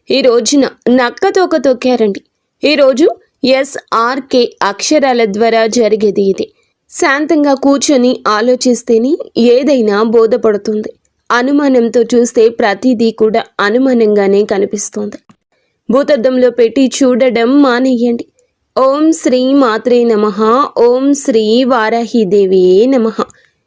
ఈ రోజున నక్కతోక తొక్కారండి. ఈరోజు SRK అక్షరాల ద్వారా జరిగేది ఇది. శాంతంగా కూర్చొని ఆలోచిస్తేనే ఏదైనా బోధపడుతుంది. అనుమానంతో చూస్తే ప్రతిదీ కూడా అనుమానంగానే కనిపిస్తుంది. భూతద్దంలో పెట్టి చూడడం మానేయండి. ఓం శ్రీ మాత్రే నమః. ఓం శ్రీ వారాహిదేవి నమః.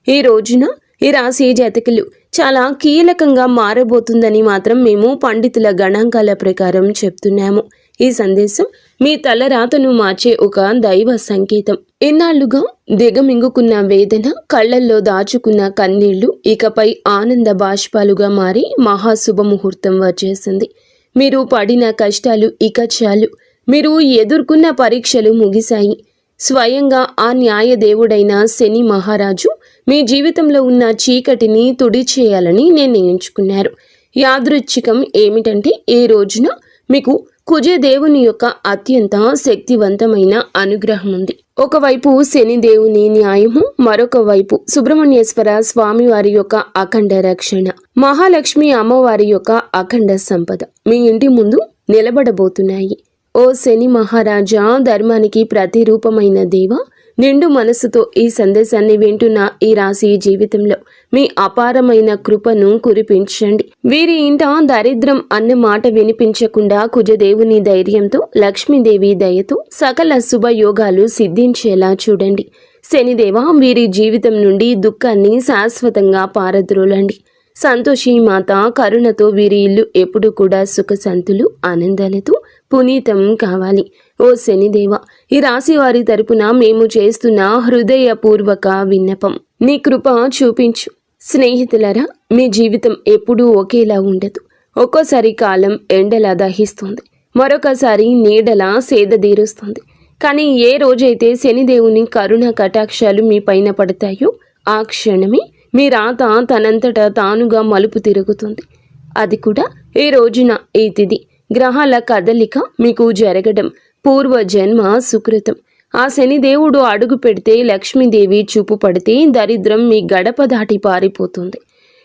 ఈ రోజున ఈ రాశి జాతకులు చాలా కీలకంగా మారబోతుందని మాత్రం మేము పండితుల గణాంకాల ప్రకారం చెప్తున్నాము. ఈ సందేశం మీ తలరాతను మార్చే ఒక దైవ సంకేతం. ఇన్నాళ్లుగా దిగమింగుకున్న వేదన, కళ్లల్లో దాచుకున్న కన్నీళ్లు ఇకపై ఆనంద బాష్పాలుగా మారి మహాశుభముహూర్తం వచ్చేసింది. మీరు పడిన కష్టాలు ఇక చాలు. మీరు ఎదుర్కొన్న పరీక్షలు ముగిశాయి. స్వయంగా ఆ న్యాయదేవుడైన శని మహారాజు మీ జీవితంలో ఉన్న చీకటిని తుడిచేయాలని నిర్ణయించుకున్నారు. యాదృచ్ఛికం ఏమిటంటే ఈ రోజున మీకు కుజదేవుని యొక్క అత్యంత శక్తివంతమైన అనుగ్రహం ఉంది. ఒకవైపు శనిదేవుని న్యాయము, మరొక వైపు సుబ్రహ్మణ్యేశ్వర స్వామి వారి యొక్క అఖండ రక్షణ, మహాలక్ష్మి అమ్మవారి యొక్క అఖండ సంపద మీ ఇంటి ముందు నిలబడబోతున్నాయి. ఓ శని మహారాజా, ధర్మానికి ప్రతిరూపమైన దేవ, నిండు మనసుతో ఈ సందేశాన్ని వింటున్న ఈ రాశి జీవితంలో మీ అపారమైన కృపను కురిపించండి. వీరి ఇంట దరిద్రం అన్న మాట వినిపించకుండా కుజదేవుని ధైర్యంతో, లక్ష్మీదేవి దయతో సకల శుభయోగాలు సిద్ధించేలా చూడండి. శనిదేవ, వీరి జీవితం నుండి దుఃఖాన్ని శాశ్వతంగా పారద్రోలండి. సంతోషి మాత కరుణతో వీరి ఇల్లు ఎప్పుడు కూడా సుఖశాంతులు, ఆనందాలతో పునీతం కావాలి. ఓ శనిదేవ, ఈ రాశి వారి తరపున మేము చేస్తున్న హృదయపూర్వక విన్నపం, నీ కృప చూపించు. స్నేహితులరా, మీ జీవితం ఎప్పుడూ ఒకేలా ఉండదు. ఒక్కోసారి కాలం ఎండలా దహిస్తుంది, మరొకసారి నీడలా సేదదీరుస్తుంది. కానీ ఏ రోజైతే శనిదేవుని కరుణ కటాక్షాలు మీ పైన పడతాయో ఆ క్షణమే మీ రాత తనంతటా తానుగా మలుపు తిరుగుతుంది. అది కూడా ఈ రోజున ఈ తిథి గ్రహాల కదలిక మీకు జరగడం పూర్వజన్మ సుకృతం. ఆ శనిదేవుడు అడుగు పెడితే, లక్ష్మీదేవి చూపు పడితే దరిద్రం మీ గడప దాటి పారిపోతుంది.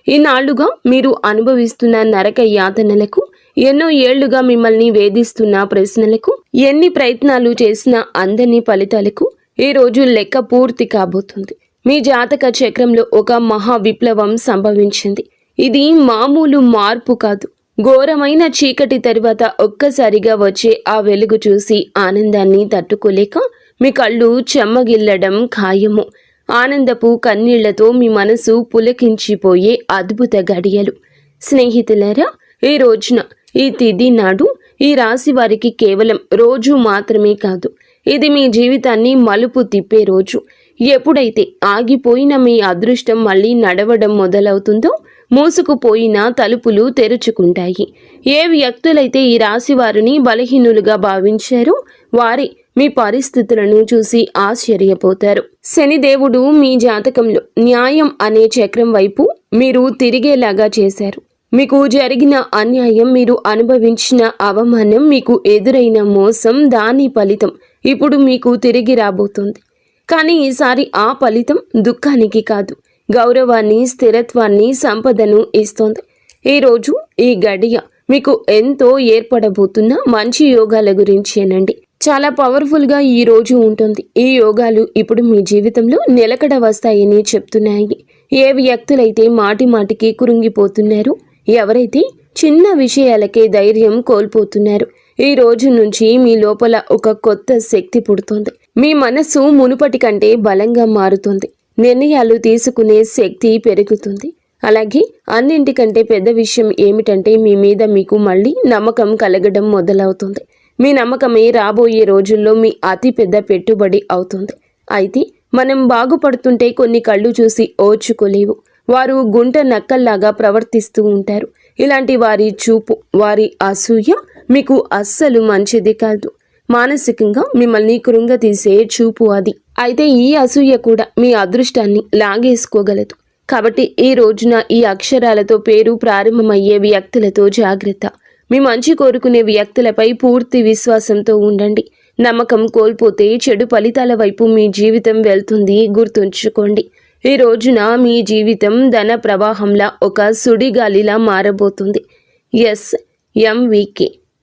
ఈనాళ్లుగా మీరు అనుభవిస్తున్న నరక యాతనలకు, ఎన్నో ఏళ్లుగా మిమ్మల్ని వేధిస్తున్న ప్రశ్నలకు, ఎన్ని ప్రయత్నాలు చేసినా అందని ఫలితాలకు ఈ రోజు లెక్క పూర్తి కాబోతుంది. మీ జాతక చక్రంలో ఒక మహా విప్లవం సంభవించింది. ఇది మామూలు మార్పు కాదు. ఘోరమైన చీకటి తరువాత ఒక్కసారిగా వచ్చే ఆ వెలుగు చూసి ఆనందాన్ని తట్టుకోలేక మీ కళ్ళు చెమ్మగిల్లడం ఖాయము. ఆనందపు కన్నీళ్లతో మీ మనసు పులకించిపోయే అద్భుత గడియలు. స్నేహితులారా, ఈ రోజున ఈ తిథి నాడు ఈ రాశి వారికి కేవలం రోజు మాత్రమే కాదు, ఇది మీ జీవితాన్ని మలుపు తిప్పే రోజు. ఎప్పుడైతే ఆగిపోయిన మీ అదృష్టం మళ్ళీ నడవడం మొదలవుతుందో, మూసుకుపోయిన తలుపులు తెరుచుకుంటాయి. ఏ వ్యక్తులైతే ఈ రాశి వారిని బలహీనులుగా భావించారో వారి మీ పరిస్థితులను చూసి ఆశ్చర్యపోతారు. శనిదేవుడు మీ జాతకంలో న్యాయం అనే చక్రం వైపు మీరు తిరిగేలాగా చేశారు. మీకు జరిగిన అన్యాయం, మీరు అనుభవించిన అవమానం, మీకు ఎదురైన మోసం, దాని ఫలితం ఇప్పుడు మీకు తిరిగి రాబోతుంది. కానీ ఈసారి ఆ ఫలితం దుఃఖానికి కాదు, గౌరవాన్ని, స్థిరత్వాన్ని, సంపదను ఇస్తోంది. ఈరోజు ఈ గడియ మీకు ఎంతో ఏర్పడబోతున్న మంచి యోగాల గురించేనండి. చాలా పవర్ఫుల్గా ఈ రోజు ఉంటుంది. ఈ యోగాలు ఇప్పుడు మీ జీవితంలో నిలకడ వస్తాయని చెప్తున్నాయి. ఏ వ్యక్తులైతే మాటి మాటికి కురుంగిపోతున్నారు, ఎవరైతే చిన్న విషయాలకే ధైర్యం కోల్పోతున్నారు, ఈ రోజు నుంచి మీ లోపల ఒక కొత్త శక్తి పుడుతుంది. మీ మనసు మునుపటి కంటే బలంగా మారుతుంది. నిర్ణయాలు తీసుకునే శక్తి పెరుగుతుంది. అలాగే అన్నింటికంటే పెద్ద విషయం ఏమిటంటే మీ మీద మీకు మళ్ళీ నమ్మకం కలగడం మొదలవుతుంది. మీ నమ్మకమే రాబోయే రోజుల్లో మీ అతి పెద్ద పెట్టుబడి అవుతుంది. అయితే మనం బాగుపడుతుంటే కొన్ని కళ్ళు చూసి ఓర్చుకోలేవు. వారు గుంట నక్కల్లాగా ప్రవర్తిస్తూ ఉంటారు. ఇలాంటి వారి చూపు, వారి అసూయ మీకు అస్సలు మంచిది కాదు. మానసికంగా మిమ్మల్ని కృంగతీసే చూపు అది. అయితే ఈ అసూయ కూడా మీ అదృష్టాన్ని లాగేసుకోగలదు. కాబట్టి ఈ రోజున ఈ అక్షరాలతో పేరు ప్రారంభమయ్యే వ్యక్తులతో జాగ్రత్త. మీ మంచి కోరుకునే వ్యక్తులపై పూర్తి విశ్వాసంతో ఉండండి. నమ్మకం కోల్పోతే చెడు ఫలితాల వైపు మీ జీవితం వెళ్తుంది, గుర్తుంచుకోండి. ఈ రోజున మీ జీవితం ధన ప్రవాహంలా ఒక సుడిగాలిలా మారబోతుంది. MVK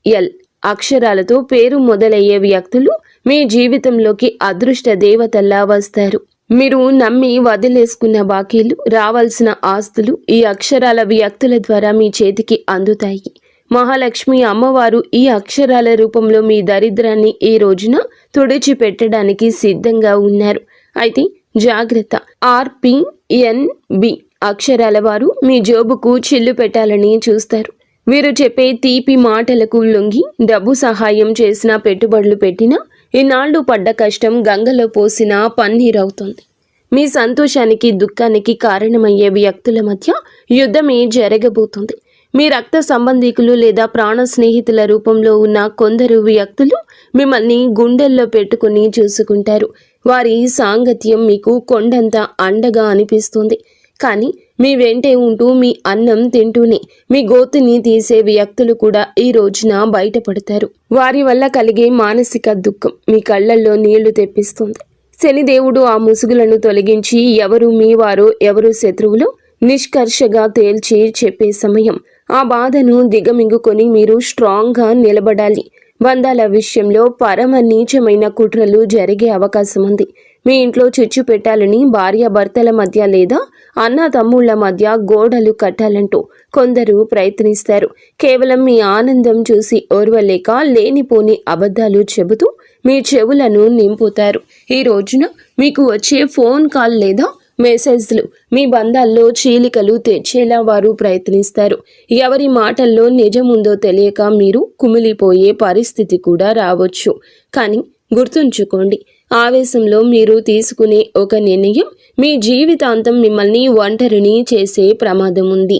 ఎల్ అక్షరాలతో పేరు మొదలయ్యే వ్యక్తులు మీ జీవితంలోకి అదృష్ట దేవతల్లా వస్తారు. మీరు నమ్మి వదిలేసుకున్న బాకీలు, రావాల్సిన ఆస్తులు ఈ అక్షరాల వ్యక్తుల ద్వారా మీ చేతికి అందుతాయి. మహాలక్ష్మి అమ్మవారు ఈ అక్షరాల రూపంలో మీ దరిద్రాన్ని ఈ రోజున తుడిచిపెట్టడానికి సిద్ధంగా ఉన్నారు. అయితే జాగ్రత్త, RPNB అక్షరాల వారు మీ జోబుకు చిల్లు పెట్టాలని చూస్తారు. వీరు చెప్పే తీపి మాటలకు లొంగి డబ్బు సహాయం చేసినా, పెట్టుబడులు పెట్టినా ఇన్నాళ్లు పడ్డ కష్టం గంగలో పోసిన పన్నీరవుతుంది. మీ సంతోషానికి, దుఃఖానికి కారణమయ్యే వ్యక్తుల మధ్య యుద్ధమే జరగబోతుంది. మీ రక్త సంబంధికులు లేదా ప్రాణ స్నేహితుల రూపంలో ఉన్న కొందరు వ్యక్తులు మిమ్మల్ని గుండెల్లో పెట్టుకుని చూసుకుంటారు. వారి సాంగత్యం మీకు కొండంత అండగా అనిపిస్తుంది. కానీ మీ వెంటే ఉంటూ, మీ అన్నం తింటూనే మీ గోతిని తీసే వ్యక్తులు కూడా ఈ రోజున బయటపడతారు. వారి వల్ల కలిగే మానసిక దుఃఖం మీ కళ్ళల్లో నీళ్లు తెప్పిస్తుంది. శనిదేవుడు ఆ ముసుగులను తొలగించి ఎవరు మీ వారో, ఎవరు శత్రువులో నిష్కర్షగా తేల్చి చెప్పే సమయం. ఆ బాధను దిగమింగుకొని మీరు స్ట్రాంగ్గా నిలబడాలి. బంధాల విషయంలో పరమ నీచమైన కుట్రలు జరిగే అవకాశం ఉంది. మీ ఇంట్లో చిచ్చు పెట్టాలని భార్యాభర్తల మధ్య లేదా అన్న తమ్ముళ్ల మధ్య గోడలు కట్టాలంటూ కొందరు ప్రయత్నిస్తారు. కేవలం మీ ఆనందం చూసి ఓర్వలేక లేనిపోని అబద్ధాలు చెబుతూ మీ చెవులను నింపుతారు. ఈ రోజున మీకు వచ్చే ఫోన్ కాల్ లేదా మెసేజ్లు మీ బంధాల్లో చీలికలు తెచ్చేలా వారు ప్రయత్నిస్తారు. ఎవరి మాటల్లో నిజముందో తెలియక మీరు కుమిలిపోయే పరిస్థితి కూడా రావచ్చు. కానీ గుర్తుంచుకోండి, ఆవేశంలో మీరు తీసుకునే ఒక నిర్ణయం మీ జీవితాంతం మిమ్మల్ని ఒంటరిని చేసే ప్రమాదం ఉంది.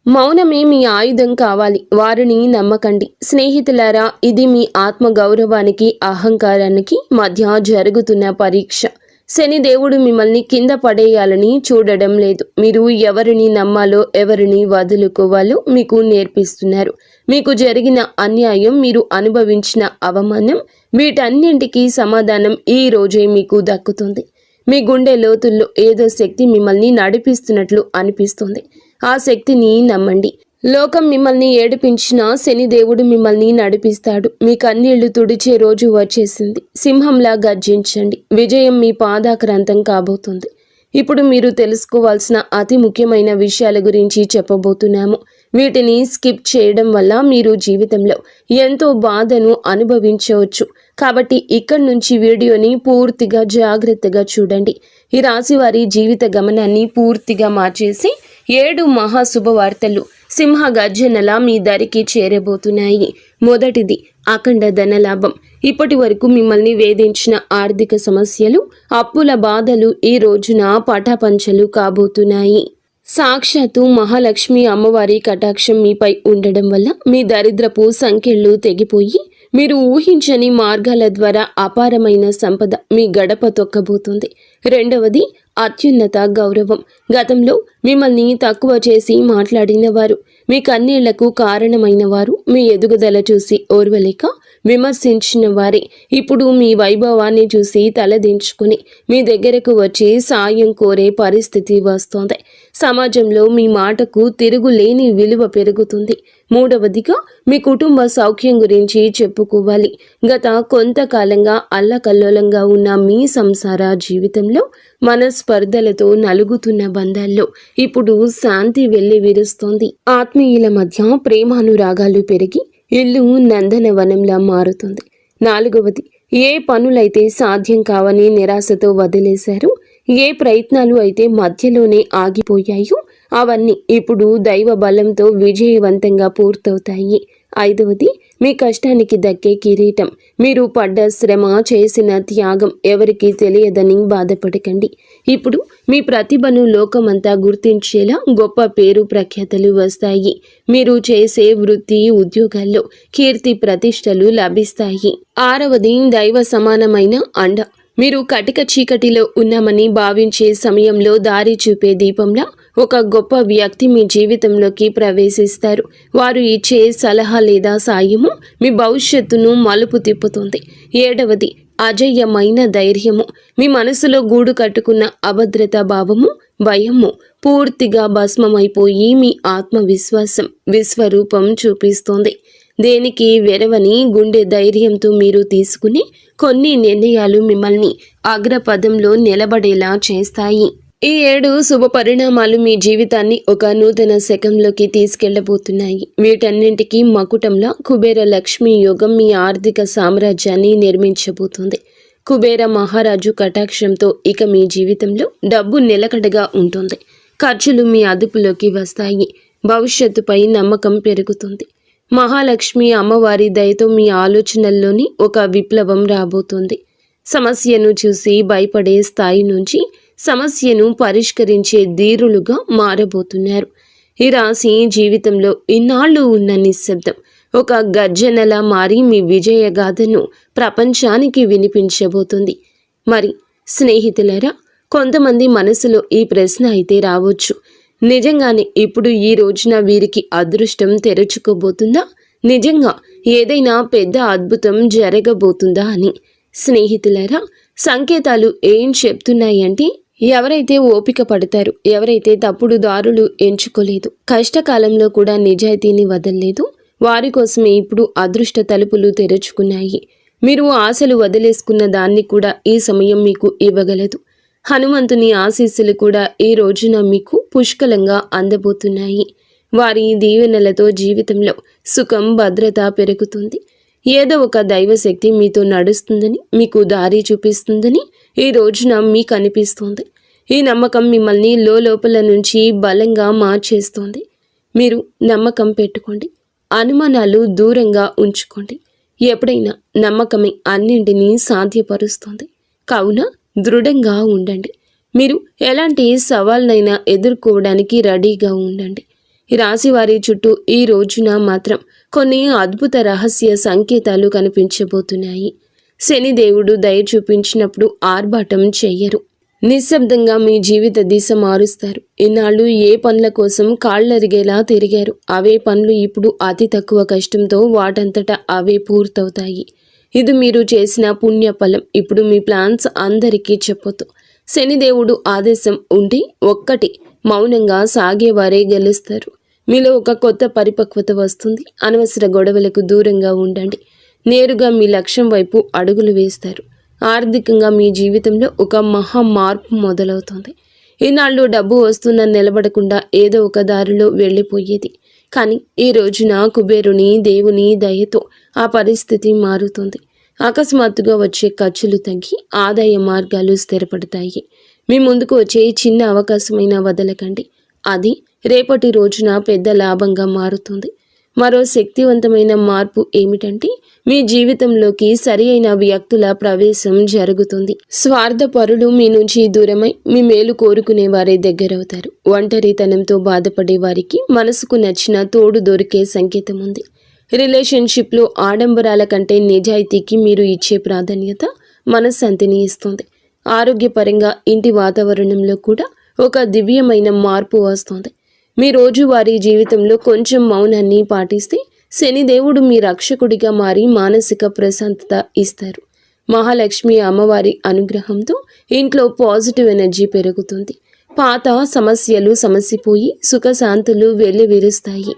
మౌనమే మీ ఆయుధం కావాలి. వారిని నమ్మకండి. స్నేహితులారా, ఇది మీ ఆత్మగౌరవానికి, అహంకారానికి మధ్య జరుగుతున్న పరీక్ష. శనిదేవుడు మిమ్మల్ని కింద పడేయాలని చూడడం లేదు. మీరు ఎవరిని నమ్మాలో, ఎవరిని వదులుకోవాలో మీకు నేర్పిస్తున్నారు. మీకు జరిగిన అన్యాయం, మీరు అనుభవించిన అవమానం, వీటన్నింటికీ సమాధానం ఈ రోజే మీకు దక్కుతుంది. మీ గుండె లోతుల్లో ఏదో శక్తి మిమ్మల్ని నడిపిస్తున్నట్లు అనిపిస్తుంది. ఆ శక్తిని నమ్మండి. లోకం మిమ్మల్ని ఏడిపించినా శనిదేవుడు మిమ్మల్ని నడిపిస్తాడు. మీ కన్నీళ్లు తుడిచే రోజు వచ్చేసింది. సింహంలా గర్జించండి. విజయం మీ పాదాక్రాంతం కాబోతుంది. ఇప్పుడు మీరు తెలుసుకోవాల్సిన అతి ముఖ్యమైన విషయాల గురించి చెప్పబోతున్నాము. వీటిని స్కిప్ చేయడం వల్ల మీరు జీవితంలో ఎంతో బాధను అనుభవించవచ్చు. కాబట్టి ఇక్కడి నుంచి వీడియోని పూర్తిగా జాగ్రత్తగా చూడండి. ఈ రాశి వారి జీవిత గమనాన్ని పూర్తిగా మార్చేసి 7 మహాశుభవార్తలు సింహ గర్జనలా మీ దరికి చేరబోతున్నాయి. మొదటిది అఖండ ధనలాభం. ఇప్పటి వరకు మిమ్మల్ని వేధించిన ఆర్థిక సమస్యలు, అప్పుల బాధలు ఈ రోజున పటాపంచలు కాబోతున్నాయి. సాక్షాత్తు మహాలక్ష్మి అమ్మవారి కటాక్షం మీపై ఉండడం వల్ల మీ దరిద్రపు సంఖ్యలు తెగిపోయి మీరు ఊహించని మార్గాల ద్వారా అపారమైన సంపద మీ గడప తొక్కబోతుంది. రెండవది అత్యున్నత గౌరవం. గతంలో మిమ్మల్ని తక్కువ చేసి మాట్లాడిన వారు, మీ కన్నీళ్లకు కారణమైన వారు, మీ ఎదుగుదల చూసి ఓర్వలేక విమర్శించిన వారే ఇప్పుడు మీ వైభవాన్ని చూసి తలదించుకుని మీ దగ్గరకు వచ్చి సాయం కోరే పరిస్థితి వస్తోంది. సమాజంలో మీ మాటకు తిరుగులేని విలువ పెరుగుతుంది. మూడవదిగా మీ కుటుంబ సౌఖ్యం గురించి చెప్పుకోవాలి. గత కొంతకాలంగా అల్లకల్లోలంగా ఉన్న మీ సంసార జీవితంలో మనస్పర్ధలతో నలుగుతున్న బంధాల్లో ఇప్పుడు శాంతి వెళ్లి విరుస్తోంది. ఆత్మీయుల మధ్య ప్రేమానురాగాలు పెరిగి ఇల్లు నందనవనంలా మారుతుంది. నాలుగవది, ఏ పనులైతే సాధ్యం కావని నిరాశతో వదిలేశారో, ఏ ప్రయత్నాలు అయితే మధ్యలోనే ఆగిపోయాయో అవన్నీ ఇప్పుడు దైవ బలంతో విజయవంతంగా పూర్తవుతాయి. ఐదవది, మీ కష్టానికి దక్కే కిరీటం. మీరు పడ్డ శ్రమ, చేసిన త్యాగం ఎవరికీ తెలియదని బాధపడకండి. ఇప్పుడు మీ ప్రతిభను లోకమంతా గుర్తించేలా గొప్ప పేరు ప్రఖ్యాతలు వస్తాయి. మీరు చేసే వృత్తి, ఉద్యోగాల్లో కీర్తి ప్రతిష్టలు లభిస్తాయి. ఆరవది, దైవ సమానమైన అండ. మీరు కటిక చీకటిలో ఉన్నామని భావించే సమయంలో దారి చూపే దీపంలా ఒక గొప్ప వ్యక్తి మీ జీవితంలోకి ప్రవేశిస్తారు. వారు ఇచ్చే సలహా లేదా సాయము మీ భవిష్యత్తును మలుపు తిప్పుతుంది. ఏడవది, అజయ్యమైన ధైర్యము. మీ మనసులో గూడు కట్టుకున్న అభద్రతా భావము, భయము పూర్తిగా భస్మమైపోయి మీ ఆత్మవిశ్వాసం విశ్వరూపం చూపిస్తోంది. దేనికి వెరవని గుండె ధైర్యంతో మీరు తీసుకునే కొన్ని నిర్ణయాలు మిమ్మల్ని అగ్రపదంలో నిలబడేలా చేస్తాయి. ఈ 7 శుభ పరిణామాలు మీ జీవితాన్ని ఒక నూతన శకంలోకి తీసుకెళ్లబోతున్నాయి. వీటన్నింటికీ మకుటంలా కుబేర లక్ష్మీ యోగం మీ ఆర్థిక సామ్రాజ్యాన్ని నిర్మించబోతుంది. కుబేర మహారాజు కటాక్షంతో ఇక మీ జీవితంలో డబ్బు నిలకడగా ఉంటుంది. ఖర్చులు మీ అదుపులోకి వస్తాయి. భవిష్యత్తుపై నమ్మకం పెరుగుతుంది. మహాలక్ష్మి అమ్మవారి దయతో మీ ఆలోచనల్లోని ఒక విప్లవం రాబోతుంది. సమస్యను చూసి భయపడే స్థాయి నుంచి సమస్యను పరిష్కరించే ధీరులుగా మారబోతున్నారు. ఈ రాశి జీవితంలో ఇన్నాళ్ళు ఉన్న నిశ్శబ్దం ఒక గర్జనలా మారి మీ విజయగాథను ప్రపంచానికి వినిపించబోతుంది. మరి స్నేహితులారా, కొంతమంది మనసులో ఈ ప్రశ్న అయితే రావచ్చు, నిజంగానే ఇప్పుడు ఈ రోజున వీరికి అదృష్టం తెరుచుకోబోతుందా? నిజంగా ఏదైనా పెద్ద అద్భుతం జరగబోతుందా అని. స్నేహితులారా, సంకేతాలు ఏం చెప్తున్నాయంటే, ఎవరైతే ఓపిక పడతారు, ఎవరైతే తప్పుడు దారులు ఎంచుకోలేదు, కష్టకాలంలో కూడా నిజాయితీని వదలలేదు, వారి కోసమే ఇప్పుడు అదృష్ట తలుపులు తెరుచుకున్నాయి. మీరు ఆశలు వదిలేసుకున్న దాన్ని కూడా ఈ సమయం మీకు ఇవ్వగలదు. హనుమంతుని ఆశీస్సులు కూడా ఈ రోజున మీకు పుష్కలంగా అందబోతున్నాయి. వారి దీవెనలతో జీవితంలో సుఖం, భద్రత పెరుగుతుంది. ఏదో ఒక దైవశక్తి మీతో నడుస్తుందని, మీకు దారి చూపిస్తుందని ఈ రోజున మీకు అనిపిస్తుంది. ఈ నమ్మకం మిమ్మల్ని లోపల నుంచి బలంగా మార్చేస్తుంది. మీరు నమ్మకం పెట్టుకోండి, అనుమానాలు దూరంగా ఉంచుకోండి. ఎప్పుడైనా నమ్మకమే అన్నింటినీ సాధ్యపరుస్తుంది. కావున దృఢంగా ఉండండి. మీరు ఎలాంటి సవాల్నైనా ఎదుర్కోవడానికి రెడీగా ఉండండి. ఈ రాశి వారి చుట్టూ ఈ రోజున మాత్రం కొన్ని అద్భుత రహస్య సంకేతాలు కనిపించబోతున్నాయి. శనిదేవుడు దయ చూపించినప్పుడు ఆర్భాటం చెయ్యరు. నిశ్శబ్దంగా మీ జీవిత దిశ మారుస్తారు. ఇన్నాళ్ళు ఏ పనుల కోసం కాళ్ళరిగేలా తిరిగారు, అవే పనులు ఇప్పుడు అతి తక్కువ కష్టంతో వాటంతటా అవే పూర్తవుతాయి. ఇది మీరు చేసిన పుణ్యఫలం. ఇప్పుడు మీ ప్లాన్స్ అందరికీ చెప్పొద్దు. శనిదేవుడు ఆదేశం ఉండి ఒక్కటి మౌనంగా సాగేవారే గెలుస్తారు. మీలో ఒక కొత్త పరిపక్వత వస్తుంది. అనవసర గొడవలకు దూరంగా ఉండండి. నేరుగా మీ లక్ష్యం వైపు అడుగులు వేస్తారు. ఆర్థికంగా మీ జీవితంలో ఒక మహా మార్పు మొదలవుతుంది. ఈనాళ్ళు డబ్బు వస్తున్న నిలబడకుండా ఏదో ఒక దారిలో వెళ్ళిపోయేది. కానీ ఈ రోజున కుబేరుని దేవుని దయతో ఆ పరిస్థితి మారుతుంది. అకస్మాత్తుగా వచ్చే ఖర్చులు తగ్గి ఆదాయ మార్గాలు స్థిరపడతాయి. మీ ముందుకు వచ్చే చిన్న అవకాశమైనా వదలకండి. అది రేపటి రోజున పెద్ద లాభంగా మారుతుంది. మరో శక్తివంతమైన మార్పు ఏమిటంటే, మీ జీవితంలోకి సరి అయిన వ్యక్తుల ప్రవేశం జరుగుతుంది. స్వార్థపరులు మీ నుంచి దూరమై మీ మేలు కోరుకునే వారే దగ్గరవుతారు. ఒంటరితనంతో బాధపడే వారికి మనసుకు నచ్చిన తోడు దొరికే సంకేతం ఉంది. రిలేషన్షిప్లో ఆడంబరాల కంటే నిజాయితీకి మీరు ఇచ్చే ప్రాధాన్యత మనశ్శాంతిని ఇస్తుంది. ఆరోగ్యపరంగా ఇంటి వాతావరణంలో కూడా ఒక దివ్యమైన మార్పు వస్తుంది. మీ రోజువారీ జీవితంలో కొంచెం మౌనాన్ని పాటిస్తే శనిదేవుడు మీ రక్షకుడిగా మారి మానసిక ప్రశాంతత ఇస్తారు. మహాలక్ష్మి అమ్మవారి అనుగ్రహంతో ఇంట్లో పాజిటివ్ ఎనర్జీ పెరుగుతుంది. పాత సమస్యలు సమసిపోయి సుఖశాంతులు వెల్లివిరుస్తాయి.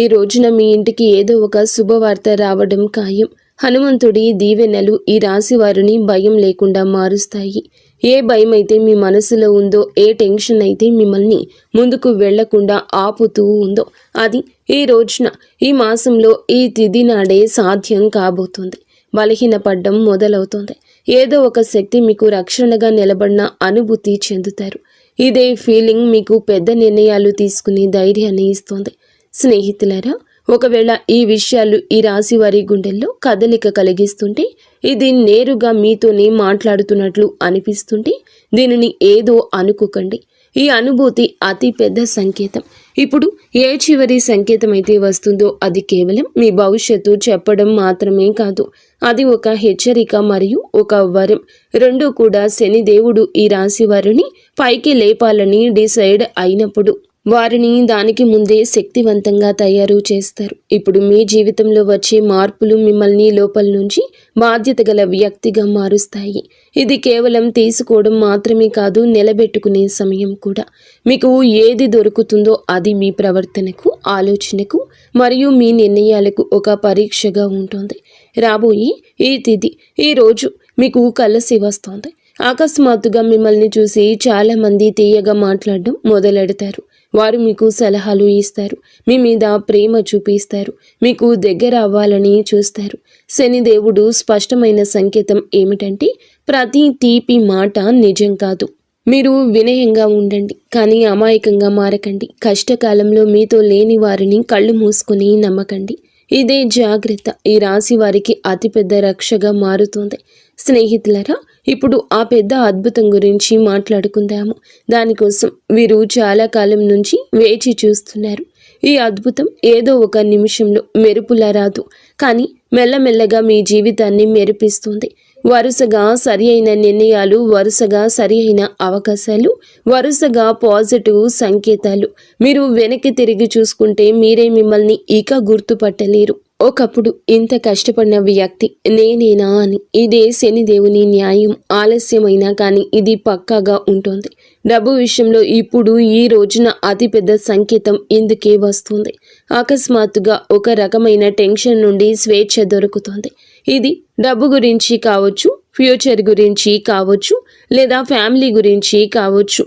ఈ రోజున మీ ఇంటికి ఏదో ఒక శుభవార్త రావడం ఖాయం. హనుమంతుడి దీవెనలు ఈ రాశి వారిని భయం లేకుండా మారుస్తాయి. ఏ భయం అయితే మీ మనసులో ఉందో, ఏ టెన్షన్ అయితే మిమ్మల్ని ముందుకు వెళ్లకుండా ఆపుతూ ఉందో, అది ఈ రోజున, ఈ మాసంలో, ఈ తిథి నాడే సాధ్యం కాబోతుంది. బలహీనపడ్డం మొదలవుతుంది. ఏదో ఒక శక్తి మీకు రక్షణగా నిలబడిన అనుభూతి చెందుతారు. ఇదే ఫీలింగ్ మీకు పెద్ద నిర్ణయాలు తీసుకునే ధైర్యాన్ని ఇస్తుంది. స్నేహితులారా, ఒకవేళ ఈ విషయాలు ఈ రాశి వారి గుండెల్లో కదలిక కలిగిస్తుంటే, ఇది నేరుగా మీతోనే మాట్లాడుతున్నట్లు అనిపిస్తుంటే, దీనిని ఏదో అనుకోకండి. ఈ అనుభూతి అతి పెద్ద సంకేతం. ఇప్పుడు ఏ చివరి సంకేతం అయితే వస్తుందో అది కేవలం మీ భవిష్యత్తు చెప్పడం మాత్రమే కాదు. అది ఒక హెచ్చరిక మరియు ఒక వరం. రెండూ కూడా శనిదేవుడు ఈ రాశి వారిని పైకి లేపాలని డిసైడ్ అయినప్పుడు వారిని దానికి ముందే శక్తివంతంగా తయారు చేస్తారు. ఇప్పుడు మీ జీవితంలో వచ్చే మార్పులు మిమ్మల్ని లోపల నుంచి బాధ్యత గల వ్యక్తిగా మారుస్తాయి. ఇది కేవలం తీసుకోవడం మాత్రమే కాదు, నిలబెట్టుకునే సమయం కూడా. మీకు ఏది దొరుకుతుందో అది మీ ప్రవర్తనకు, ఆలోచనకు మరియు మీ నిర్ణయాలకు ఒక పరీక్షగా ఉంటుంది. రాబోయే ఈ తిథి, ఈ రోజు మీకు కలిసి వస్తుంది. అకస్మాత్తుగా మిమ్మల్ని చూసి చాలామంది తీయగా మాట్లాడడం మొదలెడతారు. వారు మీకు సలహాలు ఇస్తారు, మీ మీద ప్రేమ చూపిస్తారు, మీకు దగ్గర అవ్వాలని చూస్తారు. శనిదేవుడు స్పష్టమైన సంకేతం ఏమిటంటే, ప్రతి తీపి మాట నిజం కాదు. మీరు వినయంగా ఉండండి, కానీ అమాయకంగా మారకండి. కష్టకాలంలో మీతో లేని వారిని కళ్ళు మూసుకొని నమ్మకండి. ఇదే జాగ్రత్త ఈ రాశి వారికి అతిపెద్ద రక్షగా మారుతుంది. స్నేహితులరా, ఇప్పుడు ఆ పెద్ద అద్భుతం గురించి మాట్లాడుకుందాము. దానికోసం వీరు చాలా కాలం నుంచి వేచి చూస్తున్నారు. ఈ అద్భుతం ఏదో ఒక నిమిషంలో మెరుపులా రాదు, కానీ మెల్లమెల్లగా మీ జీవితాన్ని మెరిపిస్తుంది. వరుసగా సరి అయిన నిర్ణయాలు, వరుసగా సరి అయిన అవకాశాలు, వరుసగా పాజిటివ్ సంకేతాలు. మీరు వెనక్కి తిరిగి చూసుకుంటే మీరే మిమ్మల్ని ఇక గుర్తుపట్టలేరు. ఒకప్పుడు ఇంత కష్టపడిన వ్యక్తి నేనేనా అని. ఇదే శనిదేవుని న్యాయం. ఆలస్యమైనా కానీ ఇది పక్కాగా ఉంటుంది. డబ్బు విషయంలో ఇప్పుడు ఈ రోజున అతిపెద్ద సంకేతం ఇందుకే వస్తుంది. అకస్మాత్తుగా ఒక రకమైన టెన్షన్ నుండి స్వేచ్ఛ దొరుకుతుంది. ఇది డబ్బు గురించి కావచ్చు, ఫ్యూచర్ గురించి కావచ్చు, లేదా ఫ్యామిలీ గురించి కావచ్చు.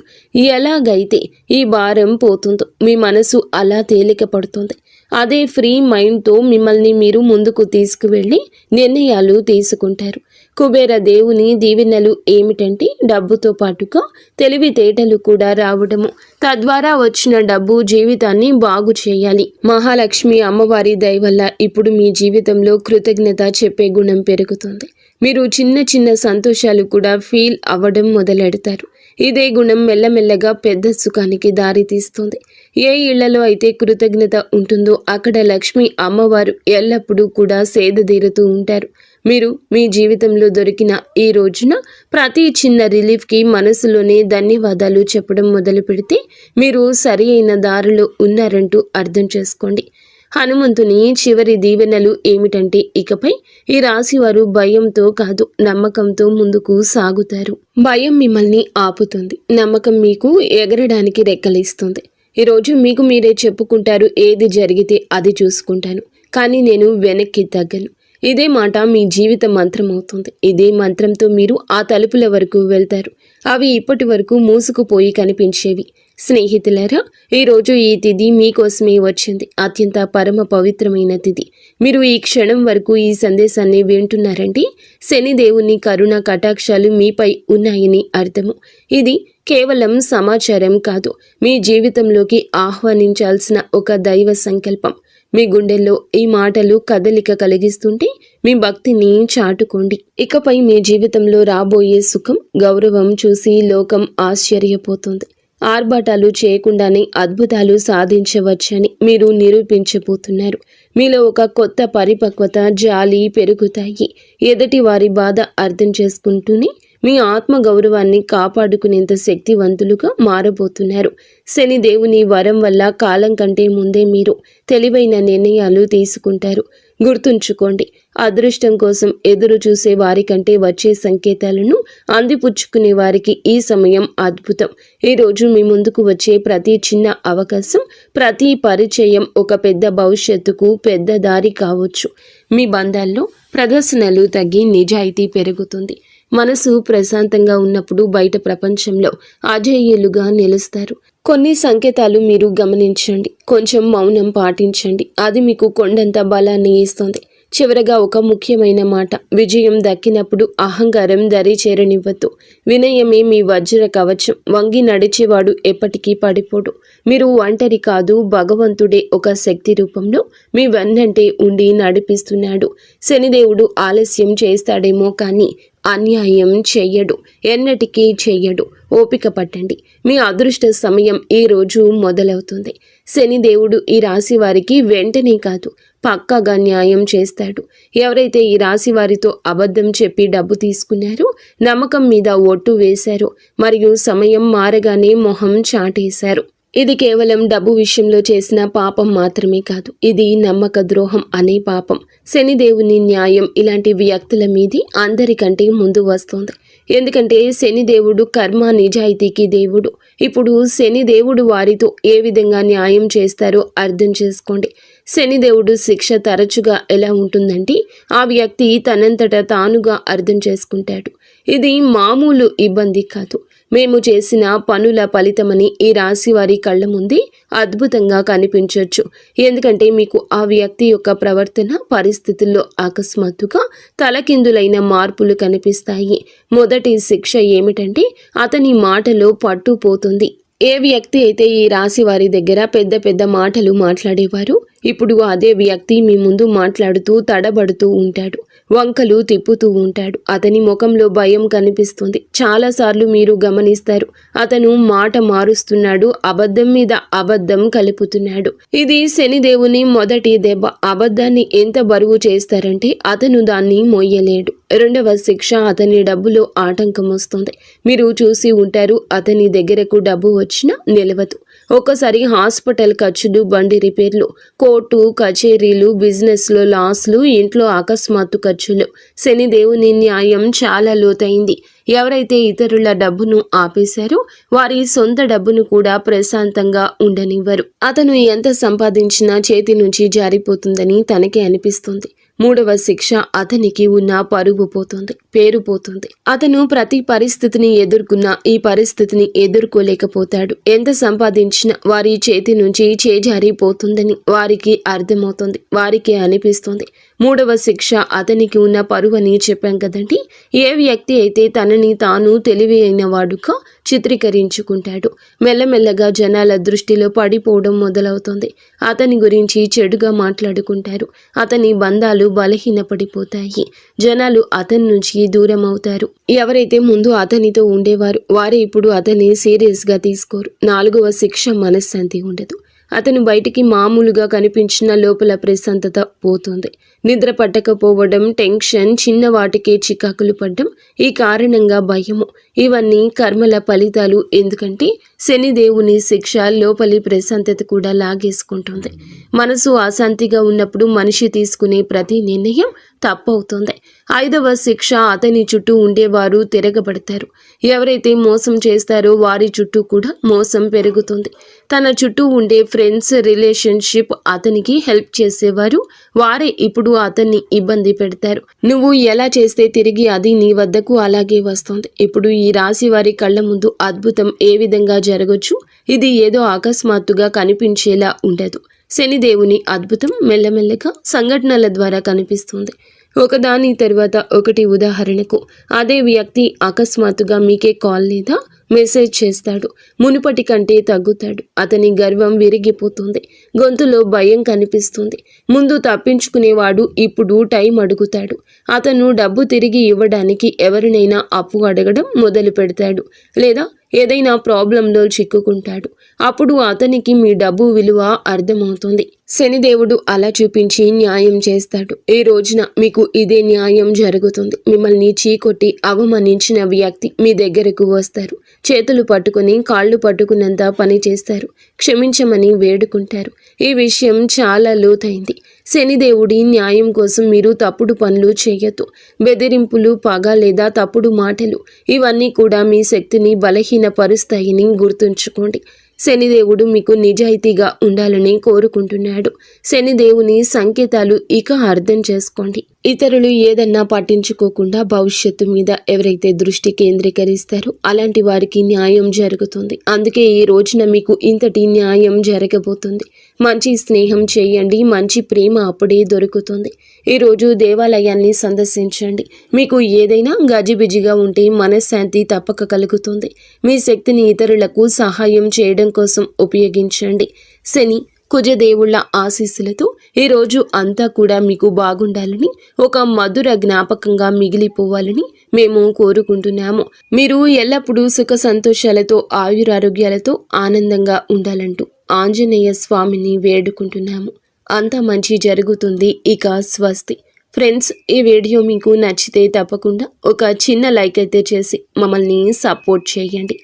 ఎలాగైతే ఈ భారం పోతుందో మీ మనసు అలా తేలిక పడుతుంది. అదే ఫ్రీ మైండ్తో మిమ్మల్ని మీరు ముందుకు తీసుకువెళ్ళి నిర్ణయాలు తీసుకుంటారు. కుబేర దేవుని దీవెనలు ఏమిటంటే, డబ్బుతో పాటుగా తెలివితేటలు కూడా రావడము. తద్వారా వచ్చిన డబ్బు జీవితాన్ని బాగు చేయాలి. మహాలక్ష్మి అమ్మవారి దయ వల్ల ఇప్పుడు మీ జీవితంలో కృతజ్ఞత చెప్పే గుణం పెరుగుతుంది. మీరు చిన్న చిన్న సంతోషాలు కూడా ఫీల్ అవ్వడం మొదలెడతారు. ఇదే గుణం మెల్లమెల్లగా పెద్ద సుఖానికి దారితీస్తుంది. ఏ ఇళ్లలో అయితే కృతజ్ఞత ఉంటుందో అక్కడ లక్ష్మి అమ్మవారు ఎల్లప్పుడూ కూడా సేదతీరుతూ ఉంటారు. మీరు మీ జీవితంలో దొరికిన ఈ రోజున ప్రతి చిన్న రిలీఫ్కి మనసులోనే ధన్యవాదాలు చెప్పడం మొదలు పెడితే మీరు సరి అయిన దారిలో ఉన్నారంటూ అర్థం చేసుకోండి. హనుమంతుని చివరి దీవెనలు ఏమిటంటే, ఇకపై ఈ రాశివారు భయంతో కాదు, నమ్మకంతో ముందుకు సాగుతారు. భయం మిమ్మల్ని ఆపుతుంది, నమ్మకం మీకు ఎగరడానికి రెక్కలిస్తుంది. ఈరోజు మీకు మీరే చెప్పుకుంటారు, ఏది జరిగితే అది చూసుకుంటాను, కానీ నేను వెనక్కి తగ్గను. ఇదే మాట మీ జీవిత మంత్రం అవుతుంది. ఇదే మంత్రంతో మీరు ఆ తలుపుల వరకు వెళ్తారు. అవి ఇప్పటి వరకు మూసుకుపోయి కనిపించేవి. స్నేహితులారా, ఈరోజు ఈ తిథి మీకోసమే వచ్చింది. అత్యంత పరమ పవిత్రమైన తిథి. మీరు ఈ క్షణం వరకు ఈ సందేశాన్ని వింటున్నారంటే శనిదేవుని కరుణ కటాక్షాలు మీపై ఉన్నాయని అర్థము. ఇది కేవలం సమాచారం కాదు, మీ జీవితంలోకి ఆహ్వానించాల్సిన ఒక దైవ సంకల్పం. మీ గుండెల్లో ఈ మాటలు కదలిక కలిగిస్తుంటే మీ భక్తిని చాటుకోండి. ఇకపై మీ జీవితంలో రాబోయే సుఖం, గౌరవం చూసి లోకం ఆశ్చర్యపోతుంది. ఆర్భాటాలు చేయకుండానే అద్భుతాలు సాధించవచ్చని మీరు నిరూపించబోతున్నారు. మీలో ఒక కొత్త పరిపక్వత, జాలి పెరుగుతాయి. ఎదుటి వారి బాధ అర్థం చేసుకుంటూనే మీ ఆత్మగౌరవాన్ని కాపాడుకునేంత శక్తివంతులుగా మారబోతున్నారు. శనిదేవుని వరం వల్ల కాలం కంటే ముందే మీరు తెలివైన నిర్ణయాలు తీసుకుంటారు. గుర్తుంచుకోండి, అదృష్టం కోసం ఎదురు చూసే వారికంటే వచ్చే సంకేతాలను అందిపుచ్చుకునే వారికి ఈ సమయం అద్భుతం. ఈరోజు మీ ముందుకు వచ్చే ప్రతి చిన్న అవకాశం, ప్రతి పరిచయం ఒక పెద్ద భవిష్యత్తుకు పెద్ద దారి కావచ్చు. మీ బంధాల్లో ప్రదర్శనలు తగ్గి నిజాయితీ పెరుగుతుంది. మనసు ప్రశాంతంగా ఉన్నప్పుడు బయట ప్రపంచంలో అజేయులుగా నిలుస్తారు. కొన్ని సంకేతాలు మీరు గమనించండి, కొంచెం మౌనం పాటించండి. అది మీకు కొండంత బలాన్ని ఇస్తుంది. చివరగా ఒక ముఖ్యమైన మాట, విజయం దక్కినప్పుడు అహంకారం దరి చేరనివ్వద్దు. వినయమే మీ వజ్ర కవచం. వంగి నడిచేవాడు ఎప్పటికీ పడిపోడు. మీరు ఒంటరి కాదు, భగవంతుడే ఒక శక్తి రూపంలో మీ వెన్నంటే ఉండి నడిపిస్తున్నాడు. శనిదేవుడు ఆలస్యం చేస్తాడేమో కానీ అన్యాయం చెయ్యడు, ఎన్నటికీ చెయ్యడు. ఓపిక పట్టండి, మీ అదృష్ట సమయం ఈ రోజు మొదలవుతుంది. శనిదేవుడు ఈ రాశి వారికి వెంటనే కాదు, పక్కాగా న్యాయం చేస్తాడు. ఎవరైతే ఈ రాశి వారితో అబద్ధం చెప్పి డబ్బు తీసుకున్నారో, నమ్మకం మీద ఒట్టు వేశారో, మరియు సమయం మారగానే మొహం చాటేశారు, ఇది కేవలం డబ్బు విషయంలో చేసిన పాపం మాత్రమే కాదు, ఇది నమ్మక ద్రోహం అనే పాపం. శనిదేవుని న్యాయం ఇలాంటి వ్యక్తుల మీది అందరికంటే ముందు వస్తుంది. ఎందుకంటే శనిదేవుడు కర్మ నిజాయితీకి దేవుడు. ఇప్పుడు శనిదేవుడు వారితో ఏ విధంగా న్యాయం చేస్తారో అర్థం చేసుకోండి. శనిదేవుడు శిక్ష తరచుగా ఎలా ఉంటుందంటే ఆ వ్యక్తి తనంతట తానుగా అర్థం చేసుకుంటాడు. ఇది మామూలు ఇబ్బంది కాదు, మేము చేసిన పనుల ఫలితమని ఈ రాశి వారి కళ్ళ ముందే అద్భుతంగా కనిపించవచ్చు. ఎందుకంటే మీకు ఆ వ్యక్తి యొక్క ప్రవర్తన పరిస్థితుల్లో అకస్మాత్తుగా తలకిందులైన మార్పులు కనిపిస్తాయి. మొదటి శిక్ష ఏమిటంటే అతని మాటలో పట్టుపోతుంది. ఏ వ్యక్తి అయితే ఈ రాశి వారి దగ్గర పెద్ద పెద్ద మాటలు మాట్లాడేవారు, ఇప్పుడు అదే వ్యక్తి మీ ముందు మాట్లాడుతూ తడబడుతూ ఉంటాడు, వంకలు తిప్పుతూ ఉంటాడు. అతని ముఖంలో భయం కనిపిస్తుంది. చాలాసార్లు మీరు గమనిస్తారు, అతను మాట మారుస్తున్నాడు, అబద్ధం మీద అబద్ధం కలుపుతున్నాడు. ఇది శనిదేవుని మొదటి దెబ్బ. అబద్ధాన్ని ఎంత బరువు చేస్తారంటే అతను దాన్ని మొయ్యలేడు. రెండవ శిక్ష అతని డబ్బులో ఆటంకం వస్తుంది. మీరు చూసి ఉంటారు, అతని దగ్గరకు డబ్బు వచ్చినా నిలవదు. ఒక్కసారి హాస్పిటల్ ఖర్చులు, బండి రిపేర్లు, కోర్టు కచేరీలు, బిజినెస్లో లాస్లు, ఇంట్లో అకస్మాత్తు ఖర్చులు. శనిదేవుని న్యాయం చాలా లోతైంది. ఎవరైతే ఇతరుల డబ్బును ఆపేశారో వారి సొంత డబ్బును కూడా ప్రశాంతంగా ఉండనివ్వరు. అతను ఎంత సంపాదించినా చేతి నుంచి జారిపోతుందని తనకే అనిపిస్తుంది. మూడవ శిక్ష అతనికి ఉన్న పరువు పోతుంది, పేరు పోతుంది. అతను ప్రతి పరిస్థితిని ఎదుర్కొన్నా ఈ పరిస్థితిని ఎదుర్కోలేకపోతాడు. ఎంత సంపాదించినా వారి చేతి నుంచి చేజారిపోతుందని వారికి అర్థమవుతుంది, వారికి అనిపిస్తుంది. మూడవ శిక్ష అతనికి ఉన్న పరువు అని చెప్పాం కదండి. ఏ వ్యక్తి అయితే తనని తాను తెలివి అయిన వాడుగా చిత్రీకరించుకుంటాడు, మెల్లమెల్లగా జనాల దృష్టిలో పడిపోవడం మొదలవుతుంది. అతని గురించి చెడుగా మాట్లాడుకుంటారు. అతని బంధాలు బలహీనపడిపోతాయి. జనాలు అతని నుంచి దూరం అవుతారు. ఎవరైతే ముందు అతనితో ఉండేవారు వారే ఇప్పుడు అతన్ని సీరియస్గా తీసుకోరు. నాలుగవ శిక్ష మనశ్శాంతి ఉండదు. అతను బయటికి మామూలుగా కనిపించిన లోపల ప్రశాంతత పోతుంది. నిద్ర పట్టకపోవడం, టెన్షన్, చిన్న వాటికే చికాకులు పడ్డం, ఈ కారణంగా భయము, ఇవన్నీ కర్మల ఫలితాలు. ఎందుకంటే శనిదేవుని శిక్ష లోపలి ప్రశాంతత కూడా లాగేసుకుంటుంది. మనసు అశాంతిగా ఉన్నప్పుడు మనిషి తీసుకునే ప్రతి నిర్ణయం తప్పవుతుంది. ఐదవ శిక్ష అతని చుట్టూ ఉండేవారు తిరగబడతారు. ఎవరైతే మోసం చేస్తారో వారి చుట్టూ కూడా మోసం పెరుగుతుంది. తన చుట్టూ ఉండే ఫ్రెండ్స్, రిలేషన్షిప్, అతనికి హెల్ప్ చేసేవారు వారే ఇప్పుడు అతన్ని ఇబ్బంది పెడతారు. నువ్వు ఎలా చేస్తే తిరిగి అది నీ వద్దకు అలాగే వస్తుంది. ఇప్పుడు ఈ రాశి వారి కళ్ళ ముందు అద్భుతం ఏ విధంగా జరగచ్చు, ఇది ఏదో అకస్మాత్తుగా కనిపించేలా ఉండదు. శనిదేవుని అద్భుతం మెల్లమెల్లగా సంఘటనల ద్వారా కనిపిస్తుంది, ఒకదాని తర్వాత ఒకటి. ఉదాహరణకు అదే వ్యక్తి అకస్మాత్తుగా మీకే కాల్ లేదా మెసేజ్ చేస్తాడు. మునుపటి కంటే తగ్గుతాడు. అతని గర్వం విరిగిపోతుంది. గొంతులో భయం కనిపిస్తుంది. ముందు తప్పించుకునేవాడు ఇప్పుడు టైం అడుగుతాడు. అతను డబ్బు తిరిగి ఇవ్వడానికి ఎవరినైనా అప్పు అడగడం మొదలు పెడతాడు, లేదా ఏదైనా ప్రాబ్లంలో చిక్కుకుంటాడు. అప్పుడు అతనికి మీ డబ్బు విలువ అర్థమవుతుంది. శనిదేవుడు అలా చూపించి న్యాయం చేస్తాడు. ఈ రోజున మీకు ఇదే న్యాయం జరుగుతుంది. మిమ్మల్ని చీకొట్టి అవమానించిన వ్యక్తి మీ దగ్గరకు వస్తారు. చేతులు పట్టుకుని కాళ్ళు పట్టుకున్నంత పని చేస్తారు. క్షమించమని వేడుకుంటారు. ఈ విషయం చాలా లోతైంది. శనిదేవుడి న్యాయం కోసం మీరు తప్పుడు పనులు చేయొద్దు. బెదిరింపులు, పగ లేదా తప్పుడు మాటలు, ఇవన్నీ కూడా మీ శక్తిని బలహీనపరుస్తాయని గుర్తుంచుకోండి. శనిదేవుడు మీకు నిజాయితీగా ఉండాలని కోరుకుంటున్నాడు. శనిదేవుని సంకేతాలు ఇక అర్థం చేసుకోండి. ఇతరులు ఏదన్నా పట్టించుకోకుండా భవిష్యత్తు మీద ఎవరైతే దృష్టి కేంద్రీకరిస్తారో అలాంటి వారికి న్యాయం జరుగుతుంది. అందుకే ఈ రోజున మీకు ఇంతటి న్యాయం జరగబోతుంది. మంచి స్నేహం చేయండి, మంచి ప్రేమ అప్పుడే దొరుకుతుంది. ఈరోజు దేవాలయాన్ని సందర్శించండి. మీకు ఏదైనా గజిబిజిగా ఉంటే మనశ్శాంతి తప్పక కలుగుతుంది. మీ శక్తిని ఇతరులకు సహాయం చేయడం కోసం ఉపయోగించండి. శని, కుజదేవుళ్ల ఆశీస్సులతో ఈరోజు అంతా కూడా మీకు బాగుండాలని, ఒక మధుర జ్ఞాపకంగా మిగిలిపోవాలని మేము కోరుకుంటున్నాము. మీరు ఎల్లప్పుడూ సుఖ సంతోషాలతో, ఆయురారోగ్యాలతో ఆనందంగా ఉండాలంటూ ఆంజనేయ స్వామిని వేడుకుంటున్నాము. అంతా మంచి జరుగుతుంది. ఇక స్వస్తి. ఫ్రెండ్స్, ఈ వీడియో మీకు నచ్చితే తప్పకుండా ఒక చిన్న లైక్ అయితే చేసి మమ్మల్ని సపోర్ట్ చేయండి.